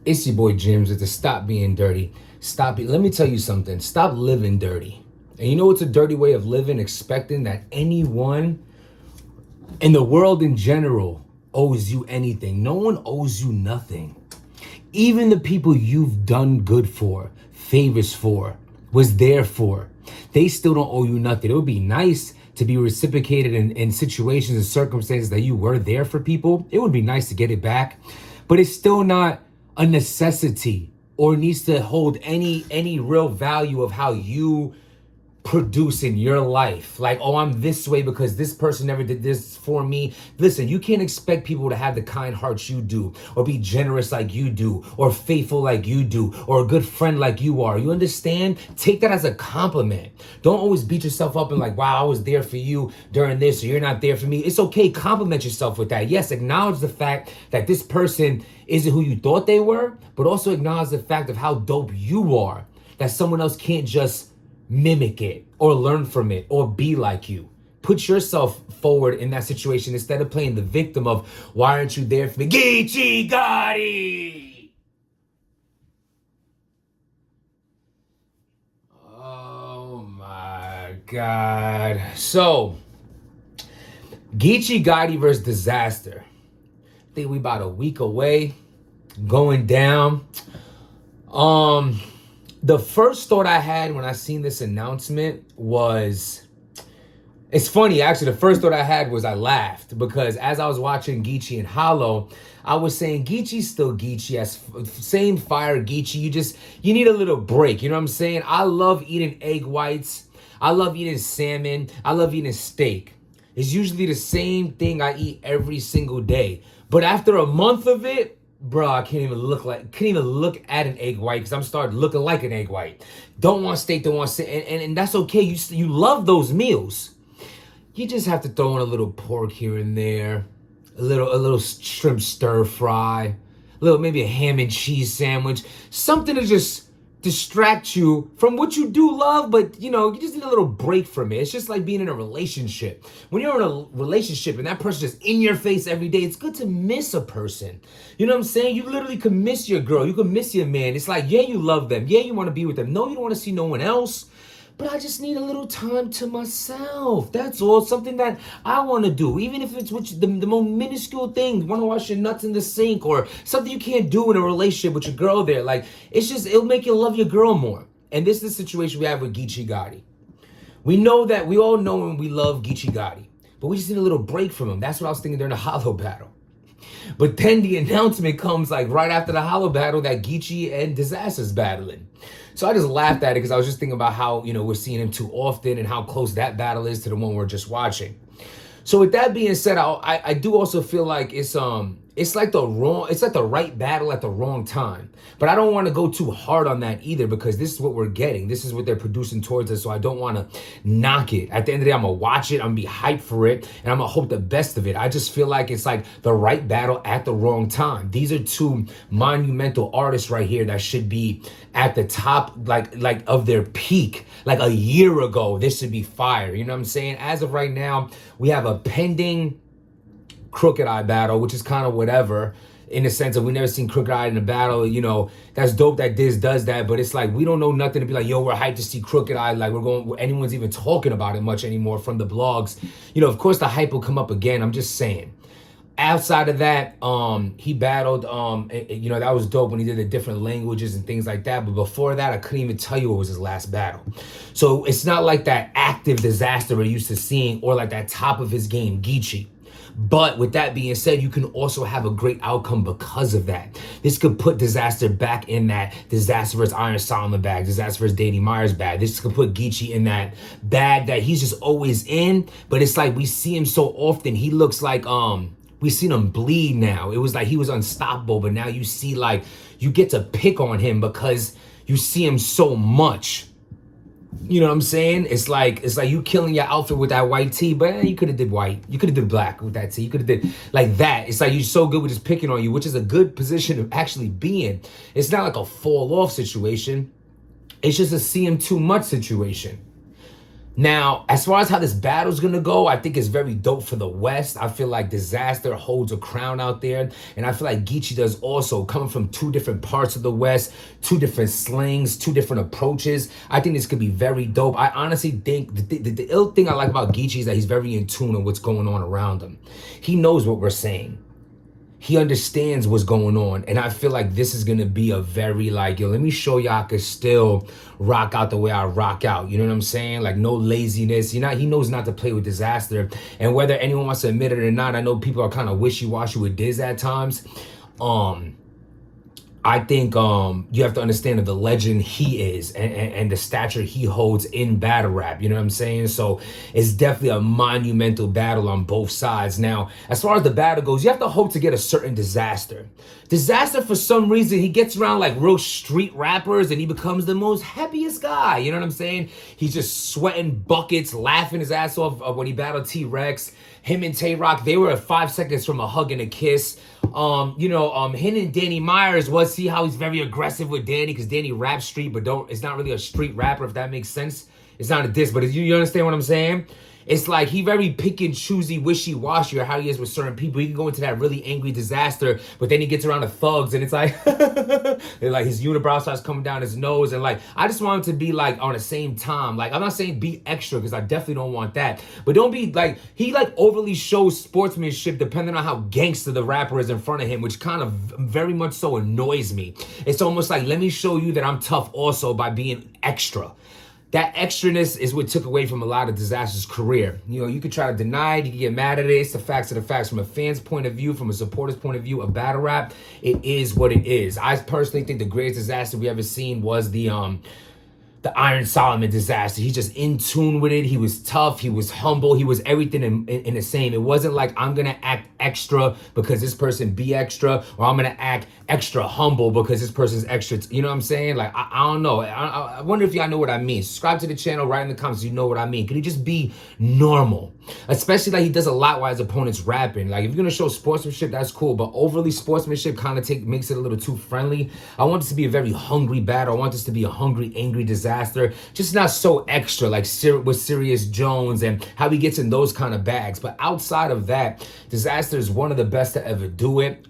It's your boy Jims with the Stop Being Dirty. Let me tell you something. Stop living dirty. And you know what's a dirty way of living? Expecting that anyone in the world in general owes you anything. No one owes you nothing. Even the people you've done good for, favors for, was there for, they still don't owe you nothing. It would be nice to be reciprocated in situations and circumstances that you were there for people. It would be nice to get it back, but it's still not a necessity or needs to hold any real value of how you produce in your life. Like, oh, I'm this way because this person never did this for me. Listen, you can't expect people to have the kind hearts you do, or be generous like you do, or faithful like you do, or a good friend like you are. You understand? Take that as a compliment. Don't always beat yourself up and like, wow, I was there for you during this, or you're not there for me. It's okay. Compliment yourself with that. Yes, acknowledge the fact that this person isn't who you thought they were, but also acknowledge the fact of how dope you are, that someone else can't just mimic it or learn from it or be like you. Put yourself forward in that situation instead of playing the victim of, why aren't you there for me? Geechi, gotti! Oh my God. So, Geechi, gotti versus Dizaster. I think we about a week away, going down. The first thought I had when I seen this announcement was, it's funny, actually, the first thought I had was I laughed because as I was watching Geechi and Hollow, I was saying Geechi's still Geechi, as same fire Geechi, you need a little break, you know what I'm saying? I love eating egg whites, I love eating salmon, I love eating steak. It's usually the same thing I eat every single day. But after a month of it, bro, I can't even look at an egg white because I'm starting looking like an egg white. Don't want steak, don't want steak, and that's okay. You love those meals. You just have to throw in a little pork here and there, a little shrimp stir fry, maybe a ham and cheese sandwich, something to just distract you from what you do love, but you just need a little break from it. It's just like being in a relationship. When you're in a relationship and that person's just in your face every day, it's good to miss a person. You know what I'm saying? You literally can miss your girl. You can miss your man. It's like, yeah, you love them. Yeah, you want to be with them. No, you don't want to see no one else. But I just need a little time to myself. That's all. Something that I want to do. Even if it's the most minuscule thing. You want to wash your nuts in the sink or something you can't do in a relationship with your girl there. Like, it'll make you love your girl more. And this is the situation we have with Geechi gotti. We all know and we love Geechi gotti. But we just need a little break from him. That's what I was thinking during the Hollow battle. But then the announcement comes like right after the Hollow battle that Geechi and Dizaster's battling. So I just laughed at it because I was just thinking about how, we're seeing him too often and how close that battle is to the one we're just watching. So with that being said, I do also feel like it's like the right battle at the wrong time. But I don't want to go too hard on that either because this is what we're getting. This is what they're producing towards us. So I don't want to knock it. At the end of the day, I'm going to watch it. I'm going to be hyped for it. And I'm going to hope the best of it. I just feel like it's like the right battle at the wrong time. These are two monumental artists right here that should be at the top like of their peak. Like a year ago, this should be fire. You know what I'm saying? As of right now, we have a pending Crooked Eye battle, which is kind of whatever in the sense of we never seen Crooked Eye in a battle. That's dope that Diz does that, but it's like we don't know nothing to be like, yo, we're hyped to see Crooked Eye. Like anyone's even talking about it much anymore from the blogs. Of course the hype will come up again. I'm just saying. Outside of that, he battled, that was dope when he did the different languages and things like that. But before that, I couldn't even tell you what was his last battle. So it's not like that active Dizaster we're used to seeing or like that top of his game, Geechi. But with that being said, you can also have a great outcome because of that. This could put Dizaster back in that Dizaster versus Iron Solomon bag, Dizaster versus Danny Myers bag. This could put Geechi in that bag that he's just always in. But it's like we see him so often. He looks like we seen him bleed now. It was like he was unstoppable, but now you see like you get to pick on him because you see him so much. You know what I'm saying? It's like you killing your outfit with that white tee, but you could have did white. You could have did black with that tee. You could have did like that. It's like you're so good with just picking on you, which is a good position to actually be in. It's not like a fall off situation. It's just a see him too much situation. Now, as far as how this battle's gonna go, I think it's very dope for the West. I feel like Dizaster holds a crown out there, and I feel like Geechi does also, coming from two different parts of the West, two different slings, two different approaches. I think this could be very dope. I honestly think the ill thing I like about Geechi is that he's very in tune with what's going on around him. He knows what we're saying. He understands what's going on. And I feel like this is going to be a very like, yo, let me show y'all I can still rock out the way I rock out. You know what I'm saying? Like no laziness. He knows not to play with Dizaster. And whether anyone wants to admit it or not, I know people are kind of wishy-washy with Diz at times. I think you have to understand that the legend he is and the stature he holds in battle rap. You know what I'm saying? So it's definitely a monumental battle on both sides. Now, as far as the battle goes, you have to hope to get a certain Dizaster. Dizaster, for some reason, he gets around like real street rappers and he becomes the most happiest guy. You know what I'm saying? He's just sweating buckets, laughing his ass off when he battled T-Rex. Him and Tay-Rock, they were 5 seconds from a hug and a kiss. Him and Danny Myers was, see how he's very aggressive with Danny, because Danny raps street, but it's not really a street rapper, if that makes sense. It's not a diss, but you understand what I'm saying? It's like he very pick and choosy, wishy-washy, or how he is with certain people. He can go into that really angry Dizaster, but then he gets around the thugs, and it's like, and like his unibrow starts coming down his nose, and like, I just want him to be like on the same time. Like, I'm not saying be extra, because I definitely don't want that, but don't be like, he like overly shows sportsmanship depending on how gangster the rapper is in front of him, which kind of very much so annoys me. It's almost like, let me show you that I'm tough also by being extra. That extraness is what took away from a lot of Dizaster's career. You know, you could try to deny it, you can get mad at it. It's the facts of the facts. From a fan's point of view, from a supporter's point of view of battle rap, it is what it is. I personally think the greatest Dizaster we ever seen was the Iron Solomon Dizaster. He's just in tune with it. He was tough. He was humble. He was everything in the same. It wasn't like I'm going to act extra because this person be extra, or I'm going to act extra humble because this person's extra. You know what I'm saying? Like, I don't know. I wonder if y'all know what I mean. Subscribe to the channel. Write in the comments if you know what I mean. Could he just be normal? Especially like he does a lot while his opponent's rapping. Like, if you're going to show sportsmanship, that's cool. But overly sportsmanship kind of makes it a little too friendly. I want this to be a very hungry battle. I want this to be a hungry, angry Dizaster. Just not so extra like with Sirius Jones and how he gets in those kind of bags. But outside of that, Dizaster is one of the best to ever do it.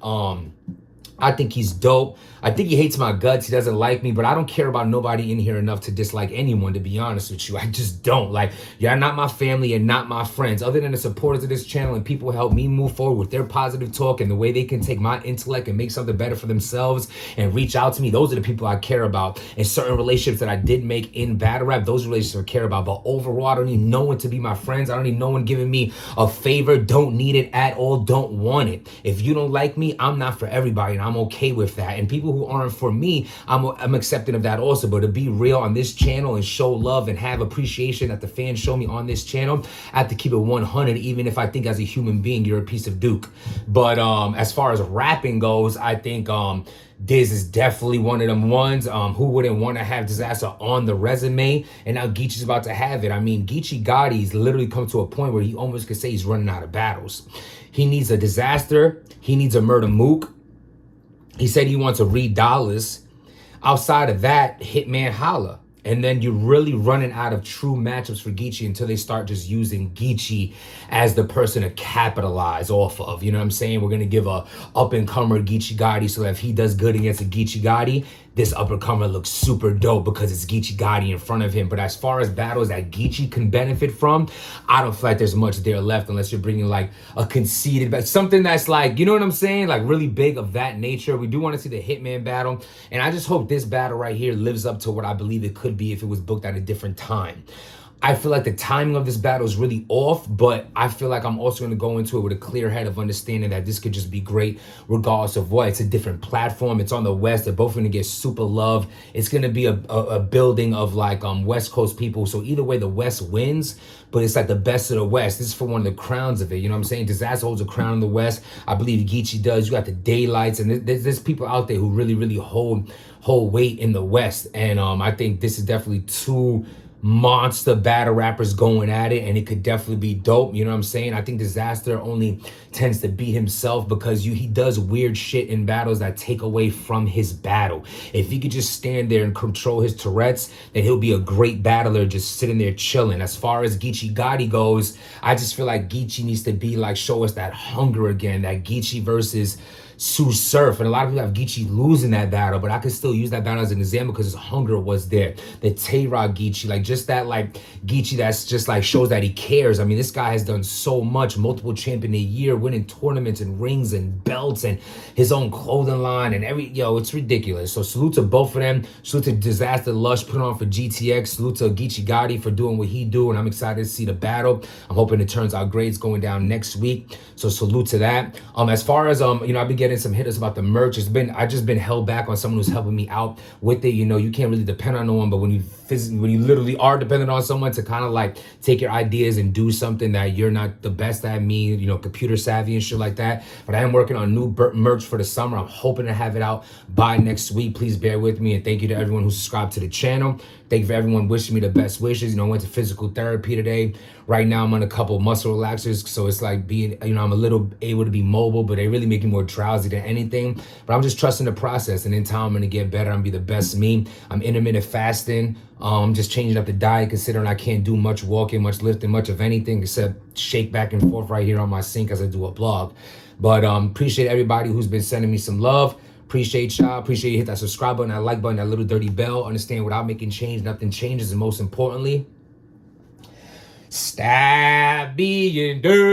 I think he's dope. I think he hates my guts. He doesn't like me, but I don't care about nobody in here enough to dislike anyone, to be honest with you. I just don't. Like, you're not my family and not my friends. Other than the supporters of this channel and people who help me move forward with their positive talk and the way they can take my intellect and make something better for themselves and reach out to me, those are the people I care about. And certain relationships that I did make in battle rap, those relationships I care about. But overall, I don't need no one to be my friends. I don't need no one giving me a favor. Don't need it at all. Don't want it. If you don't like me, I'm not for everybody, and I'm okay with that. And people who aren't for me, I'm accepting of that also. But to be real on this channel and show love and have appreciation that the fans show me on this channel, I have to keep it 100, even if I think as a human being you're a piece of Duke. But as far as rapping goes, I think Diz is definitely one of them ones. Who wouldn't want to have Dizaster on the resume? And now Geechi's about to have it. I mean, Geechi Gotti's literally come to a point where he almost could say he's running out of battles. He needs a Dizaster. He needs a Murder Mook. He said he wants to read dollars. Outside of that, Hitman Holla. And then you're really running out of true matchups for Geechi until they start just using Geechi as the person to capitalize off of. You know what I'm saying? We're going to give a up-and-comer Geechi Gotti so that if he does good against a Geechi Gotti, this up-and-comer looks super dope because it's Geechi Gotti in front of him. But as far as battles that Geechi can benefit from, I don't feel like there's much there left unless you're bringing like a conceited, but something that's like, you know what I'm saying? Like really big of that nature. We do want to see the Hitman battle. And I just hope this battle right here lives up to what I believe it could be if it was booked at a different time. I feel like the timing of this battle is really off, but I feel like I'm also going to go into it with a clear head of understanding that this could just be great regardless of what. It's a different platform. It's on the West. They're both going to get super love. It's going to be a building of like West Coast people. So either way, the West wins, but it's like the best of the West. This is for one of the crowns of it. You know what I'm saying? Dizaster holds a crown in the West. I believe Geechi does. You got the Daylights, and there's people out there who really hold weight in the West. And I think this is definitely two monster battle rappers going at it, and it could definitely be dope. You know what I'm saying? I think Dizaster only tends to beat himself because he does weird shit in battles that take away from his battle. If he could just stand there and control his Tourette's, then he'll be a great battler just sitting there chilling. As far as Geechi Gotti goes, I just feel like Geechi needs to be like, show us that hunger again, that Geechi versus Sue Surf. And a lot of people have Geechi losing that battle, but I could still use that battle as an example because his hunger was there. The Tay-Rod Geechi, like just that like Geechi that's just like shows that he cares. I mean, this guy has done so much, multiple champion a year, winning tournaments and rings and belts and his own clothing line and it's ridiculous. So salute to both of them. Salute to Dizaster Lush put on for GTX. Salute to Geechi Gotti for doing what he do, and I'm excited to see the battle. I'm hoping it turns out great. It's going down next week, so salute to that. As far as I've been getting some hitters about the merch. I just been held back on someone who's helping me out with it. You can't really depend on no one, but when you literally are dependent on someone to kind of like take your ideas and do something that you're not the best at, computer savvy and shit like that. But I am working on new merch for the summer. I'm hoping to have it out by next week. Please bear with me, and thank you to everyone who subscribed to the channel. Thank you for everyone wishing me the best wishes. I went to physical therapy today. Right now I'm on a couple muscle relaxers, so it's like being, I'm a little able to be mobile, but they really make me more drowsy than anything. But I'm just trusting the process, and in time I'm gonna get better. I'm gonna be the best me. I'm intermittent fasting. I'm just changing up the diet, considering I can't do much walking, much lifting, much of anything except shake back and forth right here on my sink as I do a blog. But appreciate everybody who's been sending me some love. Appreciate y'all. Appreciate you hit that subscribe button, that like button, that little dirty bell. Understand, without making change, nothing changes. And most importantly, stop being dirty.